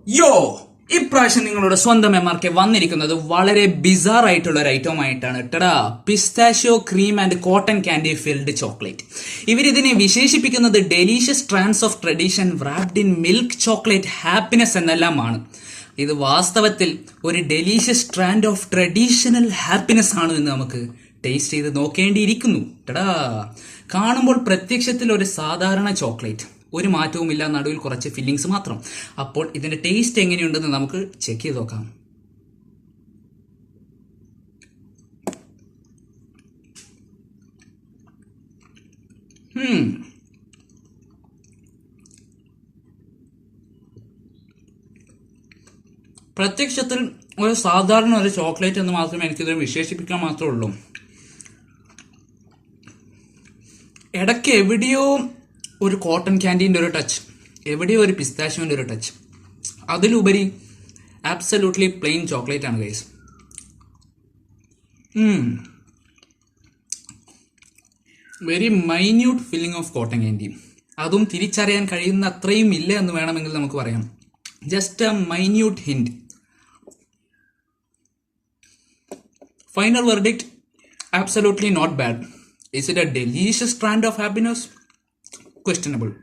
യോ, ഇപ്രാവശ്യം നിങ്ങളുടെ സ്വന്തം MRK വന്നിരിക്കുന്നത് വളരെ ബിസാർ ആയിട്ടുള്ള ഒരു ഐറ്റം ആയിട്ടാണ്. Tada, pistachio cream and cotton candy filled chocolate. ഇവരിതിനെ വിശേഷിപ്പിക്കുന്നത് delicious trance of tradition wrapped in milk chocolate happiness എന്നെല്ലാമാണ്. ഇത് വാസ്തവത്തിൽ ഒരു delicious trance of traditional happiness ആണ് എന്ന് നമുക്ക് ടേസ്റ്റ് ചെയ്ത് നോക്കേണ്ടിയിരിക്കുന്നു. ടടാ, കാണുമ്പോൾ പ്രത്യക്ഷത്തിൽ ഒരു സാധാരണ ചോക്ലേറ്റ്, ഒരു മാറ്റവുമില്ല, നടുവിൽ കുറച്ച് ഫില്ലിങ്സ് മാത്രം. അപ്പോൾ ഇതിന്റെ ടേസ്റ്റ് എങ്ങനെയുണ്ടെന്ന് നമുക്ക് ചെക്ക് ചെയ്ത് നോക്കാം. പ്രത്യക്ഷത്തിൽ ഒരു സാധാരണ ഒരു ചോക്ലേറ്റ് എന്ന് മാത്രമേ എനിക്കിതിനെ വിശേഷിപ്പിക്കാൻ മാത്രമേ ഉള്ളൂ. ഇടയ്ക്ക് എവിടെയോ ഒരു കോട്ടൺ ക്യാൻഡീൻ്റെ ഒരു ടച്ച്, എവിടെയോ ഒരു പിസ്താഷ്യോൻ്റെ ഒരു ടച്ച്, അതിലുപരി ആബ്സല്യൂട്ട്ലി പ്ലെയിൻ ചോക്ലേറ്റ് ആണ് guys. Very minute filling of cotton candy, അതും തിരിച്ചറിയാൻ കഴിയുന്ന അത്രയും ഇല്ല എന്ന് വേണമെങ്കിൽ നമുക്ക് പറയാം. Just A minute hint. Final verdict, absolutely not bad. Is it a delicious strand of happiness? Questionable.